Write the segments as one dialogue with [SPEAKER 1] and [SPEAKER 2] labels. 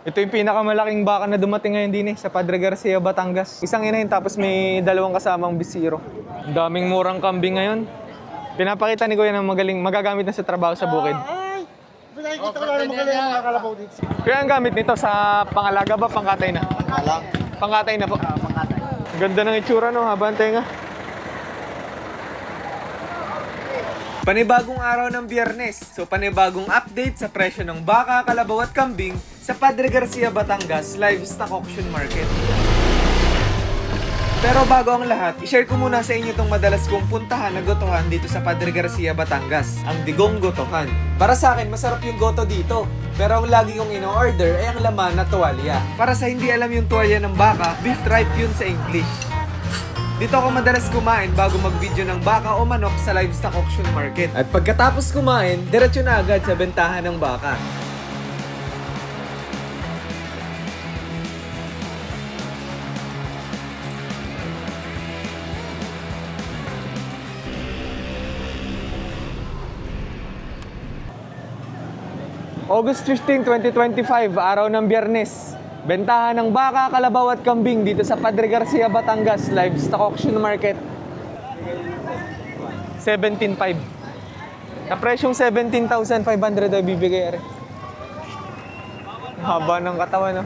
[SPEAKER 1] Ito yung pinakamalaking baka na dumating ngayon din sa Padre Garcia, Batangas. Isang inahin tapos may dalawang kasamang bisiro. Ang daming murang kambing ngayon. Pinapakita ni Kuya na magagamit na sa trabaho sa bukid.
[SPEAKER 2] Nakikita ko lang magaling mga kalabaw dito.
[SPEAKER 1] Kaya ang gamit nito sa pangalaga ba, pangkatay na? Pangkatay na po. Ganda ng itsura no, habang tenga. Panibagong araw ng Biyernes. So panibagong update sa presyo ng baka, kalabaw at kambing sa Padre Garcia, Batangas Livestock Auction Market. Pero bago ang lahat, i-share ko muna sa inyo itong madalas kong puntahan na gotohan dito sa Padre Garcia, Batangas, ang Digong Gotohan. Para sa akin, masarap yung goto dito. Pero ang lagi kong ino-order ay ang laman na tuwalya. Para sa hindi alam yung tuwalya ng baka, beef tripe yun sa English. Dito ako madalas kumain bago mag-video ng baka o manok sa livestock auction market. At pagkatapos kumain, diretso na agad sa bentahan ng baka. August 15, 2025, araw ng Biyernes. Bentahan ng baka, kalabaw at kambing dito sa Padre Garcia, Batangas Livestock Auction Market. 17.5. Na presyong 17,500 ay bibigay rin. Haba ng katawan, no?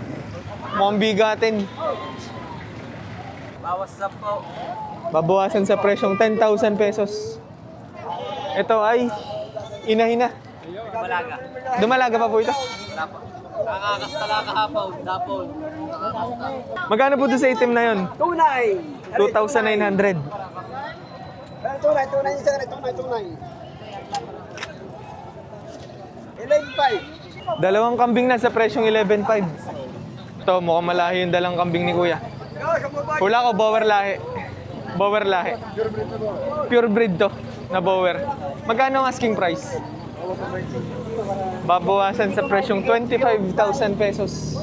[SPEAKER 1] Mukhang bigatin.
[SPEAKER 2] Bawas na po.
[SPEAKER 1] Babawasan sa presyong 10,000 pesos. Ito ay inahina.
[SPEAKER 2] Malaga.
[SPEAKER 1] Dumalaga pa po ito.
[SPEAKER 2] Nakakasta lang kahapon. Dapon.
[SPEAKER 1] Magkano po doon sa itim na yon?
[SPEAKER 2] Tunay!
[SPEAKER 1] 2,900.
[SPEAKER 2] Tunay. Isa ka na tunay. 11.5.
[SPEAKER 1] Dalawang kambing na sa presyong 11,500. Ito, mukhang malahi yung dalang kambing ni Kuya. Hula ko, bower lahi. Bower lahi. Pure breed to, na bower. Magkano ang asking price? Babawasan sa presyong 25,000 pesos.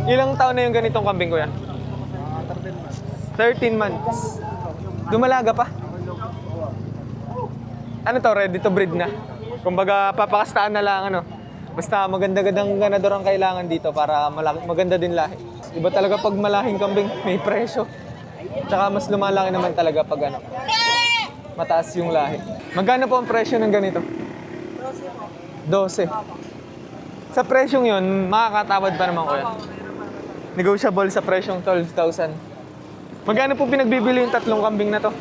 [SPEAKER 1] Ilang taon na yung ganitong kambing, Kuya? 13 months. Dumalaga pa? Ano to, ready to breed na? Kumbaga, papakastaan na lang, ano? Basta maganda-gandang ganador ang kailangan dito para maganda din lahi. Iba talaga pag malahing kambing, may presyo. Tsaka mas lumalaki naman talaga pag ano, mataas yung lahi. Magkano po ang presyo ng ganito? 12. Sa presyong yun, makakatawad pa naman, Kuya. Negotiable sa presyong 12,000. Magkano po pinagbibili yung tatlong kambing na to?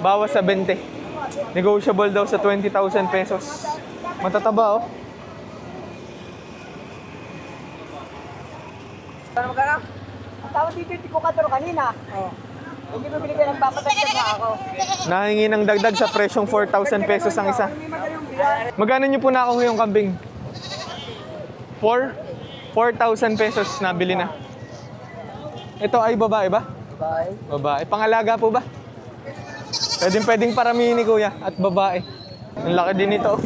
[SPEAKER 1] Bawas sa 20. Negotiable daw sa 20,000 pesos. Matataba, oh.
[SPEAKER 2] Ano magkano? Ang tawag dito yung tikukador kanina. Hindi mo binigay ng papatagdag na ako.
[SPEAKER 1] Nahingi ng dagdag sa presyong 4,000 pesos ang isa. Magkano nyo po nakuha yung kambing? 4,000 pesos nabili na. Ito ay babae ba?
[SPEAKER 2] Bye.
[SPEAKER 1] Babae. Pangalaga po ba? Pwedeng paramihin ni Kuya at babae. Ang laki din ito.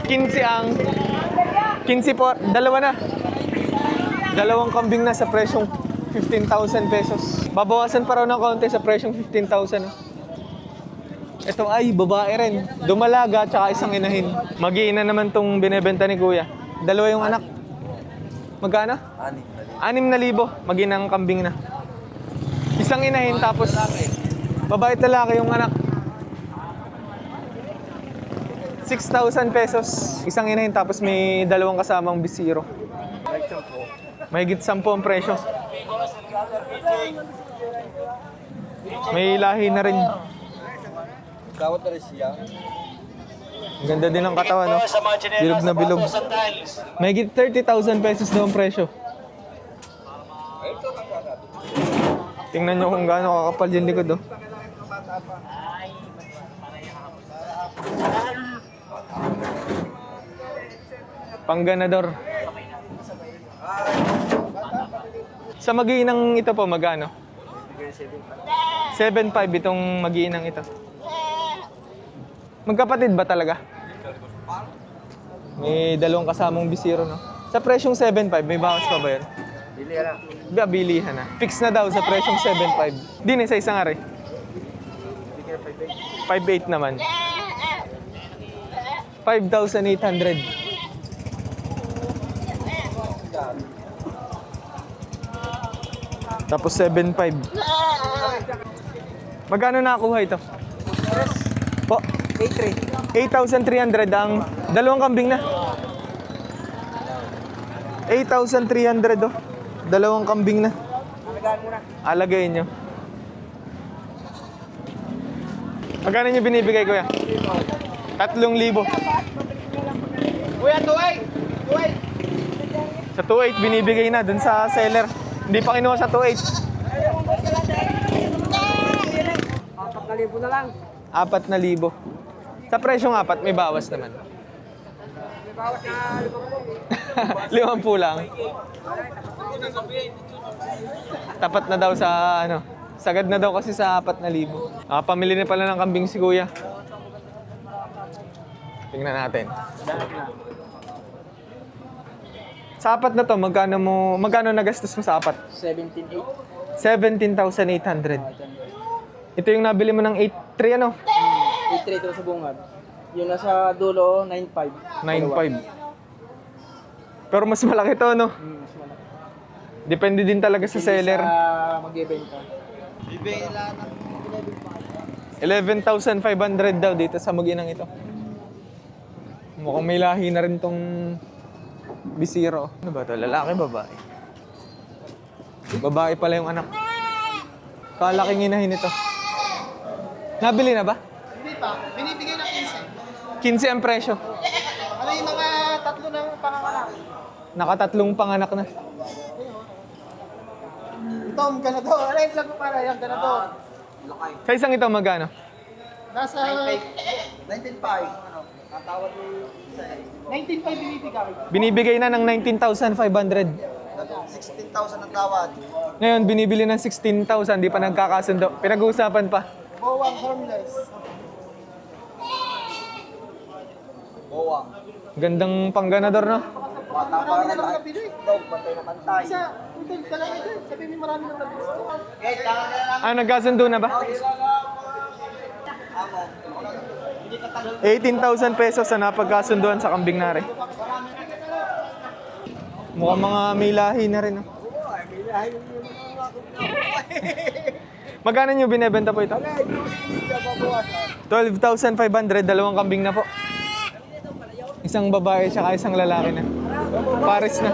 [SPEAKER 1] 15 ang... 15 po. Dalawa na. Dalawang kambing na sa presyong 15,000 pesos. Babawasan pa raw ng konti sa presyong 15,000. Ito ay babae rin. Dumalaga tsaka isang inahin. Mag-iina naman tong binebenta ni Kuya. Dalawa yung anak. Magkano? 6,000. Mag-inang kambing na. Isang inahin tapos babae at lalaki yung anak. 6,000 pesos. Isang inahin tapos may dalawang kasamang bisiro. Mahigit 10 ang presyo. May lahi na rin.
[SPEAKER 2] Kawat na rin siya.
[SPEAKER 1] Ang ganda din ng katawan, no? Bilog na bilog. Mahigit 30,000 pesos daw ang presyo. Tingnan nyo kung gaano kakapal yung likod, oh. Pangganador. Sa mag-iinang ito po, magkano? 7,500 itong mag-iinang ito. Magkapatid ba talaga? May dalawang kasamang bisiro, no? Sa presyong 7,500, may bawas pa ba yun? Bilihan na. Fix na daw sa presyong 7,500. Din sa isang ari. 5,800 naman. 5,800. Tapos 7,500. Magkano nakuha ito? Po, 8,300 ang dalawang kambing na. 8,300 oh. Dalawang kambing na.
[SPEAKER 2] Alagaan mo na.
[SPEAKER 1] Alagayin nyo. Magkano nyo binibigay, kuya? 3,000.
[SPEAKER 2] Kuya, tuway! Tuway!
[SPEAKER 1] Sa 2,800 binibigay na dun sa seller. Hindi pa kinuha sa 2,800.
[SPEAKER 2] 4,000 na lang.
[SPEAKER 1] 4,000. Sa presyong 4, may bawas naman.
[SPEAKER 2] May bawas na
[SPEAKER 1] 50 lang. Tapat na daw sa ano. Sagad na daw kasi sa 4,000. Pamili na pala ng kambing si kuya. Tingnan natin. Sa 4 na to, magkano nagastos mo sa 4?
[SPEAKER 2] 17,800.
[SPEAKER 1] 17,800. Ito yung nabili mo ng 8,300 ano?
[SPEAKER 2] 8,300 ito sa bungad. Yung nasa dulo, 9,500.
[SPEAKER 1] 9,500. Pero mas malaki to, no?
[SPEAKER 2] Mas malaki.
[SPEAKER 1] Depende din talaga sa seller.
[SPEAKER 2] Sa mag-ibenta.
[SPEAKER 1] 11,500 daw dito sa mag-inang ito. Mukhang may lahi na rin tong bisiro. Ano ba ito? Lalaki, babae? Babae pala yung anak. Kalaking inahin ito. Nabili na ba?
[SPEAKER 2] Hindi pa. Binibigay ng
[SPEAKER 1] 15 ang presyo.
[SPEAKER 2] Ano yung mga tatlo ng panganganak?
[SPEAKER 1] Nakatatlong panganak na.
[SPEAKER 2] Tom, ganito. Ano yung vlog mo para yung ganito?
[SPEAKER 1] Sa isang ito magkano?
[SPEAKER 2] Nasa 19,500. Tatawad mo isa. 19,500 binibigay.
[SPEAKER 1] Binibigay na ng 19,500.
[SPEAKER 2] 16,000 ang tawad.
[SPEAKER 1] Ngayon, binibili ng 16,000. Di pa nagkakasundo. Pinag-uusapan pa.
[SPEAKER 2] Bowang homeless. Bowang.
[SPEAKER 1] Gandang pangganador, no?
[SPEAKER 2] Bata pa rin lang nabili. Dog, bantay na bantay. Isa, total ka lang ito. Sabi mo marami nang nabili.
[SPEAKER 1] Nagkasundo na ba? 18,000 pesos sa napagkasunduan sa kambing nari. Mukhang mga may lahi na rin, no? Magkano nyo binebenta po ito? 12,500, dalawang kambing na po. Isang babae siya isang lalaki na. Pares na.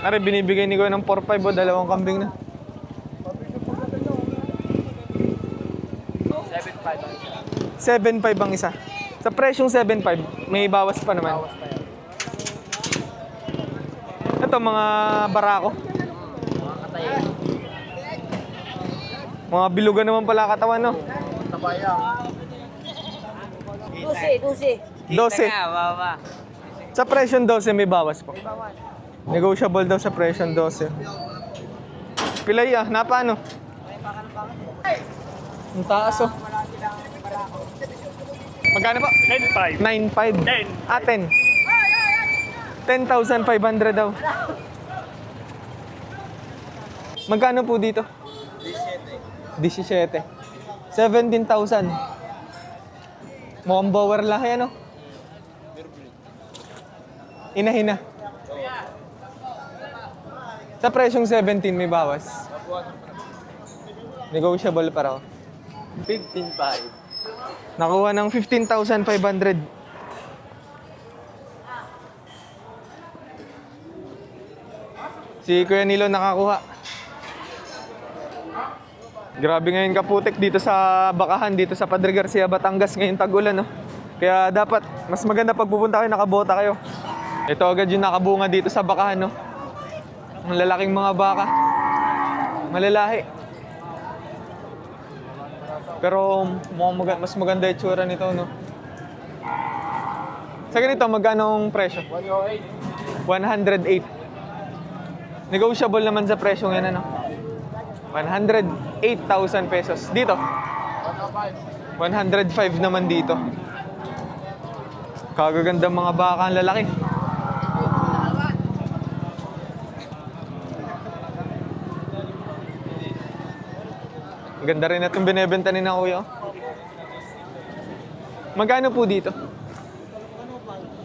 [SPEAKER 1] Are, binibigay ni Kuya ng 4,500 o dalawang kambing na. 7,500 ang isa. Sa presyong 7,500, may bawas pa naman. Ito, mga barako. Mga bilugan naman pala katawan, no? 12. Sa presyong 12, may bawas po. Negotiable daw sa presyong 12. Pilay napano? Ang taas, oh. Magkano po? 9,500. 9,500. 10. 10,500 daw. Magkano po dito? 17. 17,000. Mukhang bower lahi, ano? Inahin na. Sa presyong 17, may bawas. Negotiable pa raw. 15,500. Nakuha ng 15,500. Si Kuya Nilo nakakuha. Grabe ngayon kaputik dito sa Bakahan, dito sa Padre Garcia, Batangas ngayon tag-ulan, no? Kaya dapat, mas maganda pag pupunta kayo, nakabota kayo. Ito agad yung nakabunga dito sa Bakahan, no? Ang lalaking mga baka. Malalahi. Pero mukhang mas maganda yung tsura nito, no? Sa ganito, magkano ang presyo? 108. Negotiable naman sa presyo ngayon, ano? 108,000 pesos. Dito? 105 naman dito. Kagagandang mga baka ang lalaki. Ganda rin na itong binibenta ni na kuya. Magkano po dito?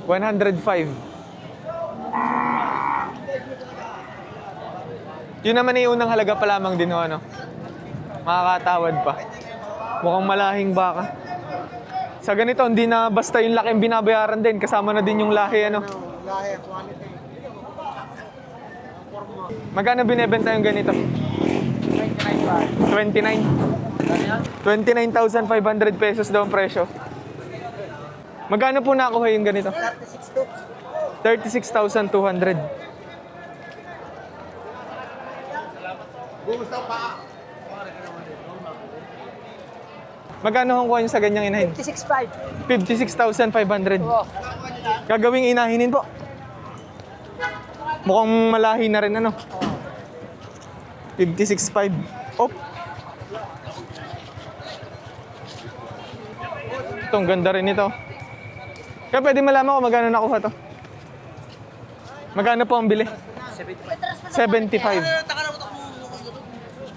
[SPEAKER 1] 105. Yun naman yung unang halaga pa lamang din, ano? Makakatawad pa. Mukhang malahing baka. Sa ganito, hindi na basta yung laki ang binabayaran din. Kasama na din yung lahi, ano?
[SPEAKER 2] Lahi, quality.
[SPEAKER 1] Magkano binebenta yung ganito? 29. 29,500 pesos daw ang presyo. Magkano po nakuha yung ganito? 36,200. Magkano ang kuha nyo sa ganyang inahin?
[SPEAKER 2] 56.5.
[SPEAKER 1] 56,500. Gagawing inahinin po. Mukhang malahi na rin, ano? 56.5. Oh. Ito, ang ganda rin ito. Kaya pwede malaman ko magkano nakuha to. Magkano po ang bili? 75.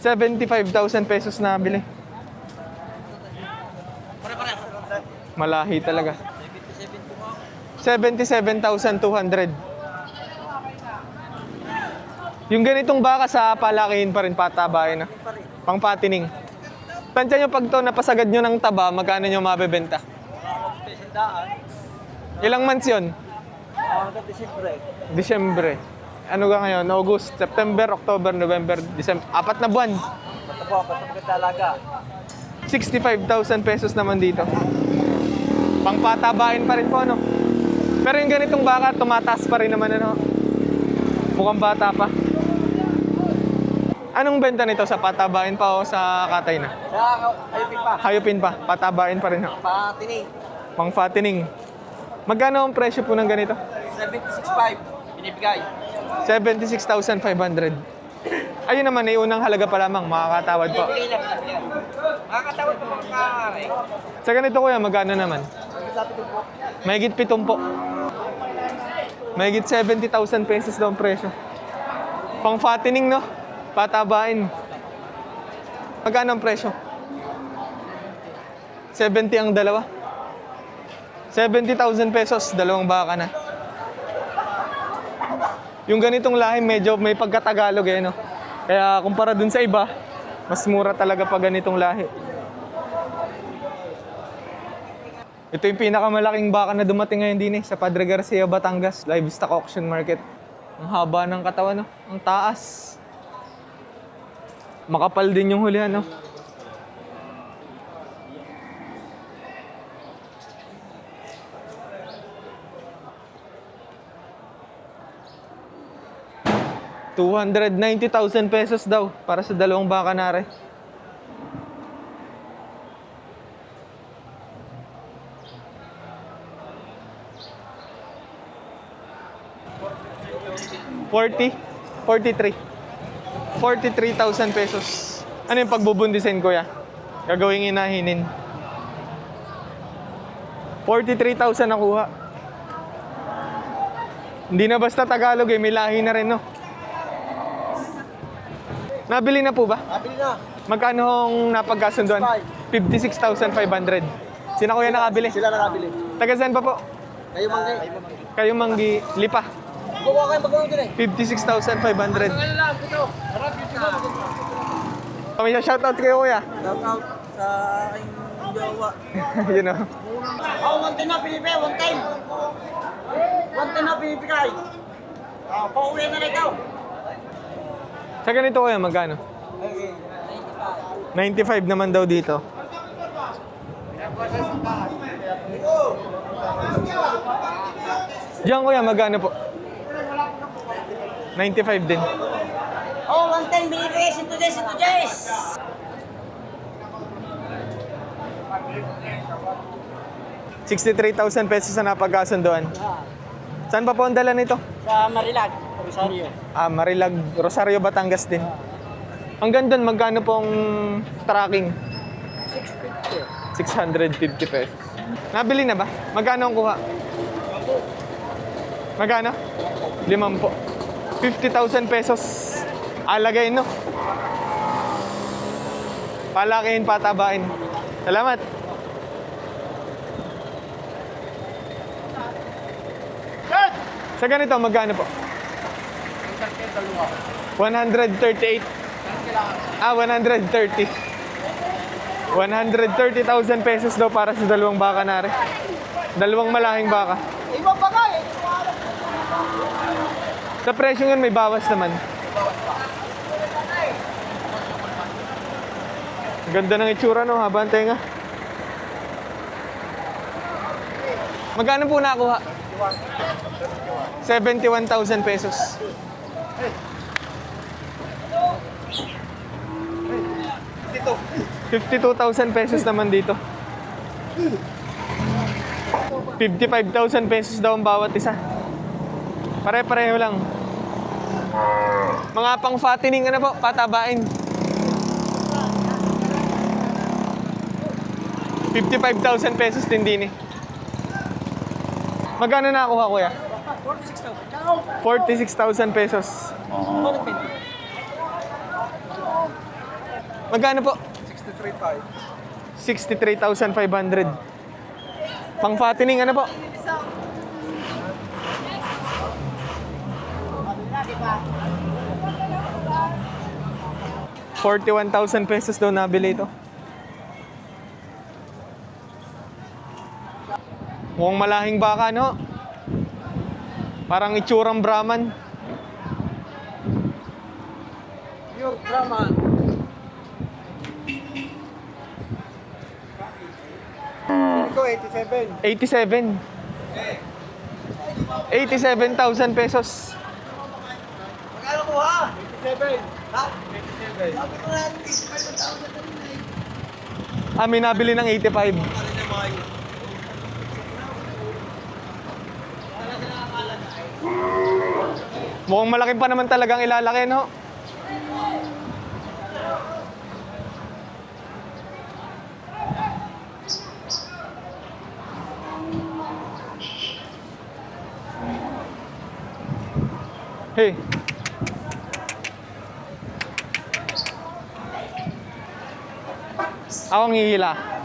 [SPEAKER 1] 75,000 pesos na bili. Malahi talaga. 77,200. Yung ganitong baka sa palakihin pa rin, patabahin na. Pang patining. Tansya nyo pag to napasagad nyo ng taba, magkano nyo mabebenta? Ilang months yun? Disyembre. Ano ka ngayon? August, September, October, November, December. 4 na buwan. 65,000 pesos naman dito. Pang patabain pa rin po, ano? Pero yung ganitong baka, tumataas pa rin naman, ano? Mukhang bata pa. Anong benta nito? Sa patabain pa o sa katay na?
[SPEAKER 2] Ayupin pa.
[SPEAKER 1] Hayupin pa. Patabain pa rin. Ho.
[SPEAKER 2] Patining.
[SPEAKER 1] Pang fattening. Magkano ang presyo po ng ganito?
[SPEAKER 2] 76.5. Binibigay.
[SPEAKER 1] 76,500. Ayun naman, ay unang halaga pa lamang. Makakatawad po.
[SPEAKER 2] Binibigay lang. Makakatawad po mga kare.
[SPEAKER 1] Sa ganito kuya, magkano naman? Mahigit 7 po. Mahigit 70,000 pesos daw ang presyo. Pang fattening, no? Patabain. Magkano ang presyo? 70 ang dalawa. 70,000 pesos, dalawang baka na. Yung ganitong lahi medyo may pagkatagalog eh, no? Kaya kumpara dun sa iba, mas mura talaga pag ganitong lahi. Ito yung pinakamalaking baka na dumating ngayon din eh, sa Padre Garcia, Batangas, Livestock Auction Market. Ang haba ng katawan, no? Ang taas. Makapal din yung hulihan, no? ₱290,000 pesos daw para sa dalawang baka nare. $43,000 pesos. Ano yung pagbubundisin, kuya? Gagawing inahinin. 43,000 nakuha. Hindi na basta Tagalog eh, may lahi na rin, no? Nabili na po ba?
[SPEAKER 2] Nabili na.
[SPEAKER 1] Magkano hong napagkasunduan? 56,500. Sino kuya nakabili?
[SPEAKER 2] Sila nakabili.
[SPEAKER 1] Taga saan pa po?
[SPEAKER 2] Kayo manggi.
[SPEAKER 1] Kayo Manggi, Lipa.
[SPEAKER 2] Gumawa kayo magawin din eh.
[SPEAKER 1] 56,500.
[SPEAKER 2] Ano lang, ito. Harap, YouTube mo.
[SPEAKER 1] May shoutout kayo, kuya.
[SPEAKER 2] Shout out sa aking jowa.
[SPEAKER 1] You know.
[SPEAKER 2] One time na pinipigay, one time. One time na pinipigay. Pauwi na lang ikaw.
[SPEAKER 1] Sa ganito kuya, magkano? 95 naman daw dito. Diyan kuya, magkano po? 95 din.
[SPEAKER 2] Oh, one time binibigay, sinto Jess.
[SPEAKER 1] 63,000 pesos na napagkasunduan. Saan pa po ang dala nito?
[SPEAKER 2] Sa Marilag, Rosario.
[SPEAKER 1] Marilag, Rosario, Batangas din. Ang ganda, magkano pong tracking? 650 pesos. Nabili na ba? Magkano ang kuha? Magkano? 50. 50,000 pesos. Alagay, no? Palakihin, patabain. Salamat. Sa ganito, magkano po? 138. 130. 130,000 pesos daw para sa dalawang baka na rin. Dalawang malahing baka.
[SPEAKER 2] Ibang bagay.
[SPEAKER 1] Sa presyo yun, may bawas naman. Ganda ng itsura, no? Haba ang tenga. Magkano po nakuha? 71,000 pesos. 52,000 pesos naman dito. 55,000 pesos daw ang bawat isa. Pare-pareho lang. Mga pang fattening ano po, patabain. 55,000 pesos din din eh. Magkano nakuha kuya? 46,000 pesos. Magkano po? 63,500. Pang fattening ano po? 41,000 pesos daw nabili ito. Mukhang malahing baka, no? Parang itsurang Brahman.
[SPEAKER 2] Pure Brahman. Ito, 87.
[SPEAKER 1] 87,000 pesos.
[SPEAKER 2] Magkano ko ha? 87. Ha? 87. Sabi ko nga, 85,000.
[SPEAKER 1] May nabili ng 85. Mukhang malaki pa naman talagang ilalaki, no? Hey. Ako ang hihila.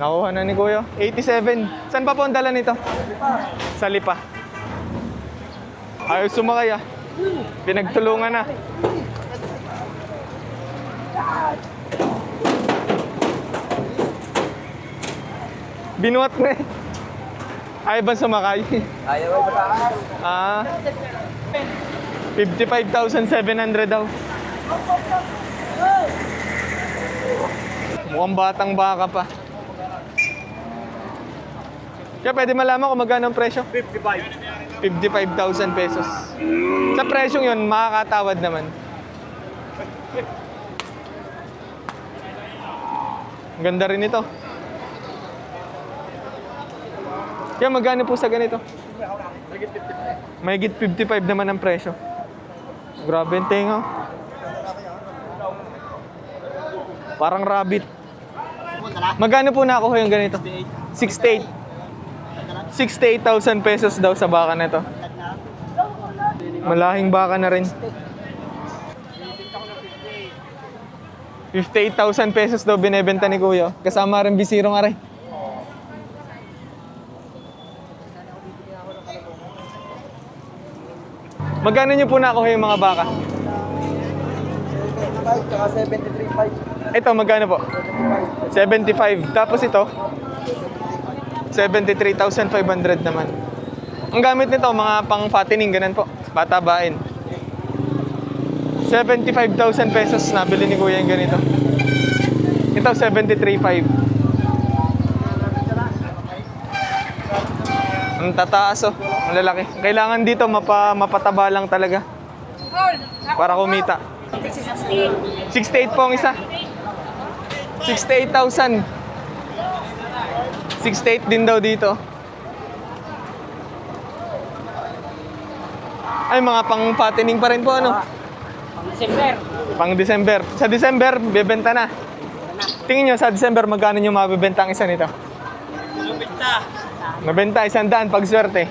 [SPEAKER 1] Nakuha na ni Kuya. 87. Saan pa po ang dala nito? Sa Lipa. Ayaw sumakay ah. Pinagtulungan na. Binuhat na eh. Ayaw ba sumakay?
[SPEAKER 2] Ayaw ay mataas.
[SPEAKER 1] 55,700 daw. Mukhang batang baka pa. Kaya pwede malaman kung magkano ang presyo? 55,000 pesos. Sa presyong yun, makakatawad naman. Ang ganda rin ito. Kaya magkano po sa ganito? Mahigit 55 naman ang presyo. Grabe ang tenga. Parang rabbit. Magkano po nakuha yung ganito? 68. 68,000 pesos daw sa baka na ito. Malahing baka na rin. 58,000 pesos daw binebenta ni Kuya. Kasama rin bisirong aray. Magkano nyo po nakuha yung mga baka?
[SPEAKER 2] 73,500.
[SPEAKER 1] Ito, magkano po? 75. Tapos ito? 73,500 naman. Ang gamit nito, mga pang fattening, ganun po. Patabain. 75,000 pesos nabili ni Kuya yung ganito. Ito, 73,500. Ang tataas oh. Ang lalaki. Kailangan dito mapataba lang talaga. Para kumita. 68 po ang isa. 68,000. 68 din daw dito. Ay, mga pang fattening pa rin po, ano?
[SPEAKER 2] Pang December.
[SPEAKER 1] Pang December. Sa December, bebenta na. Tingin nyo, sa December, magkano nyo mabibenta ang isa nito?
[SPEAKER 2] Lupita.
[SPEAKER 1] Nabenta, 100 pag swerte.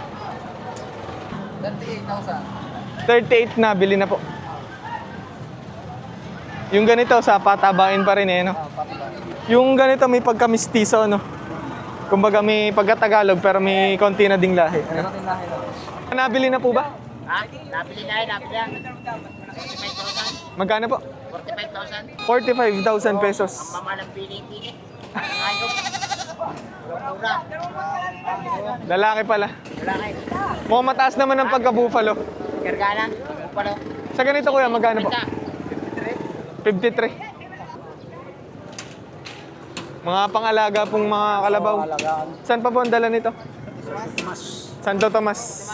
[SPEAKER 2] 38,000.
[SPEAKER 1] 38 na, bili na po. Yung ganito, sa patabain pa rin eh, no? Yung ganito, may pagka-mistiso, no? Kumbaga may pagka-Tagalog, pero may konti na ding lahi. Ano? Nabili na po ba?
[SPEAKER 2] Ha? Nabili na yan. 45,000.
[SPEAKER 1] Magkano po?
[SPEAKER 2] 45,000.
[SPEAKER 1] 45,000 pesos.
[SPEAKER 2] Mamalang pili-pili. Ayok. Mura.
[SPEAKER 1] Lalaki pala.
[SPEAKER 2] Wala kayo.
[SPEAKER 1] Mukhang mataas naman ang pagka-buffalo.
[SPEAKER 2] Kargana. Palo.
[SPEAKER 1] Sa ganito kuya, magkano po? 53. Mga pangalaga pong mga kalabaw. Saan pa po ang dala nito? Santo Tomas.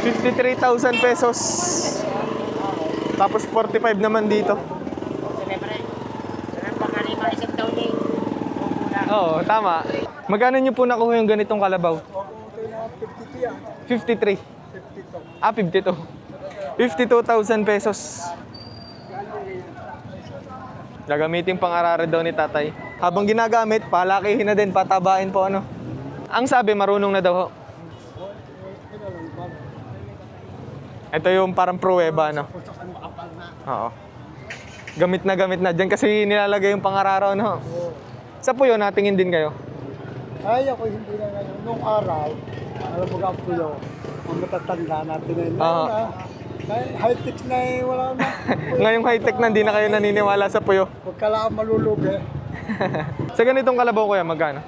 [SPEAKER 1] 53,000 pesos. Tapos 45 naman dito.
[SPEAKER 2] Siyempre. Saan pa kanina isang taon eh.
[SPEAKER 1] Oo, tama. Magkano nyo po nakuha yung ganitong kalabaw? 53. Ah, 52. 52,000 pesos. Gagamitin pang arara daw ni tatay. Habang ginagamit, palakihin na din, patabain po ano. Ang sabi, marunong na daw ho. Ito yung parang pruweba, no? Oo. Gamit na dyan kasi nilalagay yung pangararaw, no? Sa puyo, natingin din kayo.
[SPEAKER 3] Ay, ako hindi na ngayon. Nung araw, alam mo ka po yun, ang matatanda natin na yun.
[SPEAKER 1] Oo.
[SPEAKER 3] High-tech na eh, wala na.
[SPEAKER 1] Ngayong high-tech na, hindi na kayo naniniwala sa puyo.
[SPEAKER 3] Huwag ka lang malulugi.
[SPEAKER 1] Sa ganitong kalabaw kuya, magkano?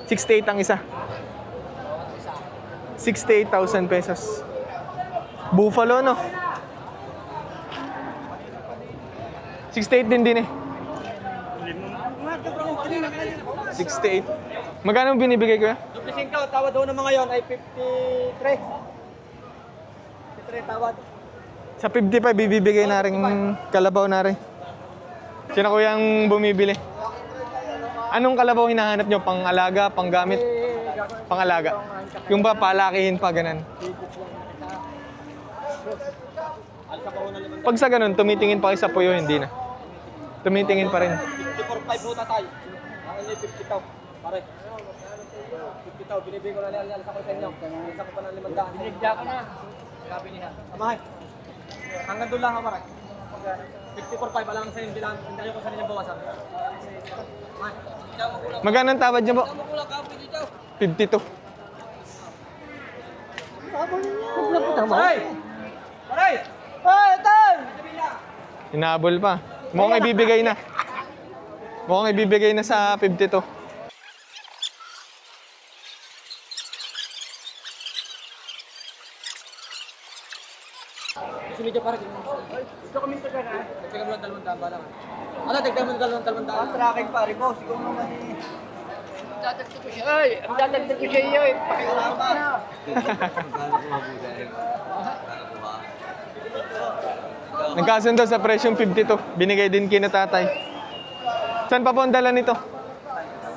[SPEAKER 1] 68 ang isa. 68,000 pesos. Buffalo, no? 68 din eh. 68. Magkano binibigay kuya?
[SPEAKER 2] Duplisin ka, tawad daw ng mga yon ay 53. 53 tawad.
[SPEAKER 1] Sa 55, bibigay na rin kalabaw na rin. Sino kuyang bumibili? Anong kalabaw hinahanap nyo? Pang-alaga, pang-gamit? Pang-alaga. Yung ba palakihin pa, ganun? Pag sa ganun, tumitingin pa kayo sa puyo, hindi na. Tumitingin pa rin.
[SPEAKER 2] 54.5 po tatay. Ang hindi 50 taw. Pare. 50 taw, binibigay ko na niya sa inyo. Isa ko pa ng 500. Binigyan ko na. Sabi niya. Amahay. Hanggang doon lang ako, pare. 54.5 alam sa hindi lang. Hindi ko sa inyo bawasan.
[SPEAKER 1] Magkano ang tawad nyo po? 52.
[SPEAKER 2] Pare! Pare! Hey, Tan!
[SPEAKER 1] Hinabol pa. Mukhang ibibigay na. Mukhang ibibigay na sa 52.
[SPEAKER 2] Sumidya para din. Ito kami taga na. Dagdagan mo ng 200 ba lang. Ano, dagdagan mo ng 200? Traffic pare ko, siguro naman eh. Dadagdag ko siya. Ay, ang dadagdag ko siya iyo eh. Pakilama.
[SPEAKER 1] Nagkasundo sa presyong 52. Binigay din kina tatay. Saan pa po ang dala nito?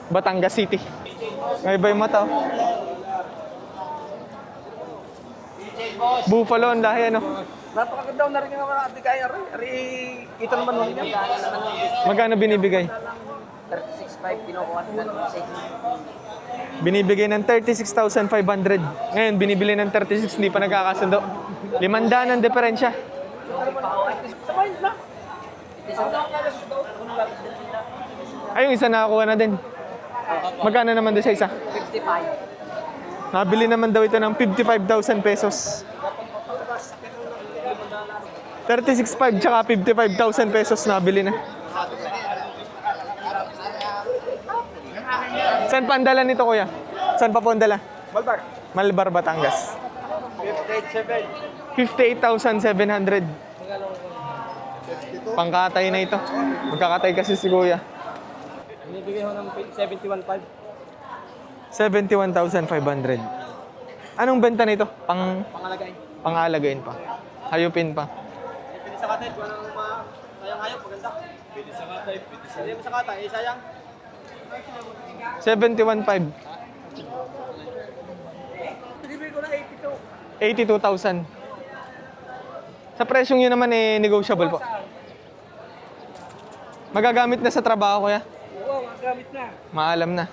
[SPEAKER 1] Batangas City. May iba yung mata. Oh. Buffalo ang lahi, ano?
[SPEAKER 2] Napakaganda na rin yung mga adigay. Ito naman mo niya.
[SPEAKER 1] Magkano binibigay?
[SPEAKER 2] 36.5 kinukuha na
[SPEAKER 1] Binibigay ng 36,500. Ngayon, binibili ng 36, hindi pa nagkakasundo. 500 ang diferensya. Ay, yung isa nakakuha na din. Magkano naman doon sa isa?
[SPEAKER 2] 55.
[SPEAKER 1] Nabili naman daw ito ng 55,000 pesos. 36,500 tsaka 55,000 pesos nabili na. Saan pa ang dala nito, kuya? Saan pa po ang dala?
[SPEAKER 2] Malbar.
[SPEAKER 1] Malbar, Batangas. 58,700. Pangkatay na ito. Magkakatay kasi si kuya.
[SPEAKER 2] Binibigay ko ng 71.5.
[SPEAKER 1] 71,500. Anong benta nito?
[SPEAKER 2] Pangalagay.
[SPEAKER 1] Pangalagain pa. Hayupin pa.
[SPEAKER 2] Pwede sa katay, kung anong sayang hayop, maganda. Pwede sa katay, pwede sa katay, sayang.
[SPEAKER 1] 71,500.
[SPEAKER 2] Binibigay ko na 82.
[SPEAKER 1] 82,000. Sa presyong yun naman eh, negotiable po. Magagamit na sa trabaho, kuya?
[SPEAKER 2] Oo, magamit na.
[SPEAKER 1] Maalam na.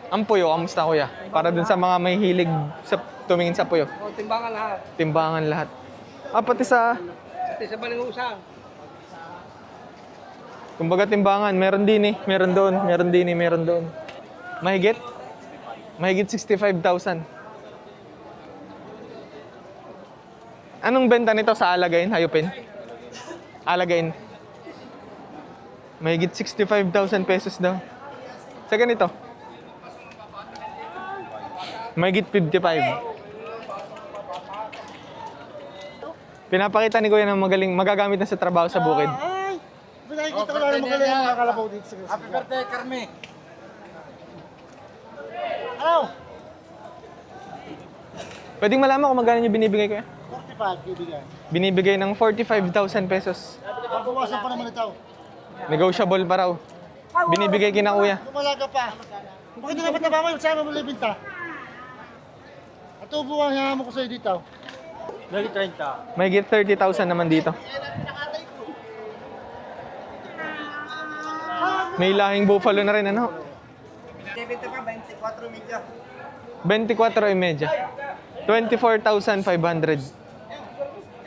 [SPEAKER 1] Ang puyo, kamusta kuya? Para dun sa mga may hilig sa tumingin sa puyo.
[SPEAKER 2] O, timbangan lahat.
[SPEAKER 1] Timbangan lahat. Ah, pati sa,
[SPEAKER 2] Pati sa balingusang.
[SPEAKER 1] kumbaga timbangan, meron din eh. Meron doon, meron din eh, meron doon. Mahigit? Mahigit 65,000. Anong benta nito sa alagain, hayupin? Alagain. Mahigit 65,000 pesos daw. Sa ganito? Mahigit 55. Pinapakita ni Kuya na magaling, magagamit na sa trabaho sa bukid.
[SPEAKER 3] Ay! Nakikita ko lang na magaling yung mga kalabaw dito.
[SPEAKER 2] Happy birthday, Carmi.
[SPEAKER 3] Ano?
[SPEAKER 1] Pwedeng malaman kung magkano yung binibigay Kuya?
[SPEAKER 3] 45 kaibigan.
[SPEAKER 1] Binibigay ng 45,000 pesos.
[SPEAKER 3] Pagbawasan pa naman ito.
[SPEAKER 1] Negotiable pa raw. Binibigay kina Kuya.
[SPEAKER 3] Lumalaga pa. Bakit hindi dapat nabama yung sama mo libinta? At ubo ang hiyama ko sa'yo dito. Lagi 30.
[SPEAKER 1] Mahigit 30,000 naman dito. May lahing buffalo na rin, ano?
[SPEAKER 2] Debito ka, 24 media.
[SPEAKER 1] 24.5. 24,500.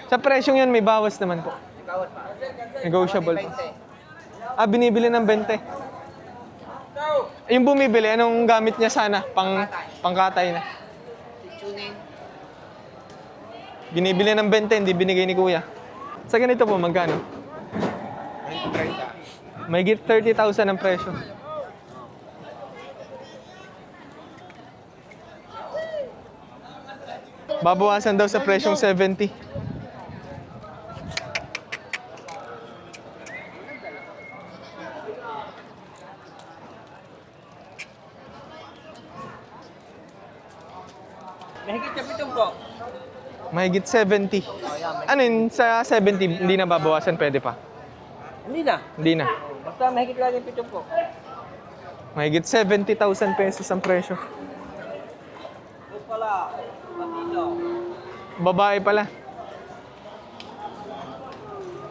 [SPEAKER 1] Sa presyong yun, may bawas naman po.
[SPEAKER 2] Bawas pa.
[SPEAKER 1] Negotiable po. Ah, binibili ng 20. Yung bumibili, anong gamit niya sana? Pangkatay na.
[SPEAKER 2] Tuning.
[SPEAKER 1] Binibili ng 20, hindi binigay ni Kuya. Sa ganito po, magkano?
[SPEAKER 2] 30.
[SPEAKER 1] Mahigit 30,000 ang presyo. Babawasan daw sa presyong 70.
[SPEAKER 2] Mahigit ka pitong po.
[SPEAKER 1] Mahigit 70. Ano yun, sa 70, hindi na babawasan, pwede pa.
[SPEAKER 2] Hindi na.
[SPEAKER 1] Hindi na.
[SPEAKER 2] Basta mahigit lang yung pitong po.
[SPEAKER 1] Mahigit 70,000 pesos ang presyo.
[SPEAKER 2] Ito pala. Matino.
[SPEAKER 1] Babae pala.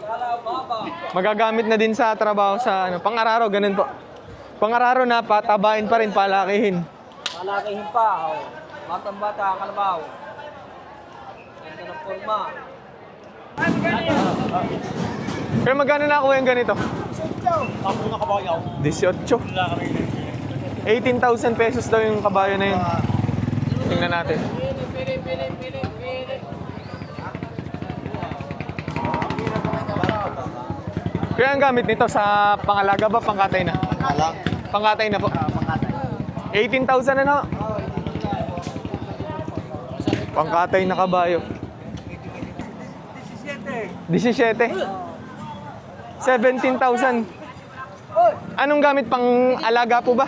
[SPEAKER 2] Kala baba.
[SPEAKER 1] Magagamit na din sa trabaho sa ano, pang-araro, ganun po. Pang-araro na patabain pa rin, palakihin.
[SPEAKER 2] Malakihin pa. Oh. Batang bata, kalabaw. Ganda ng forma.
[SPEAKER 1] Pero magkano na ako yung ganito?
[SPEAKER 3] Ako na kabayaw.
[SPEAKER 1] 18. 18,000 pesos daw yung kabayo na yun. Tingnan natin. Kaya ang gamit nito sa pangalaga ba, pangkatay na? Pangkatay na po. 18,000 na no? Pangkatay na kabayo. 17. 17,000. Anong gamit pang alaga po ba?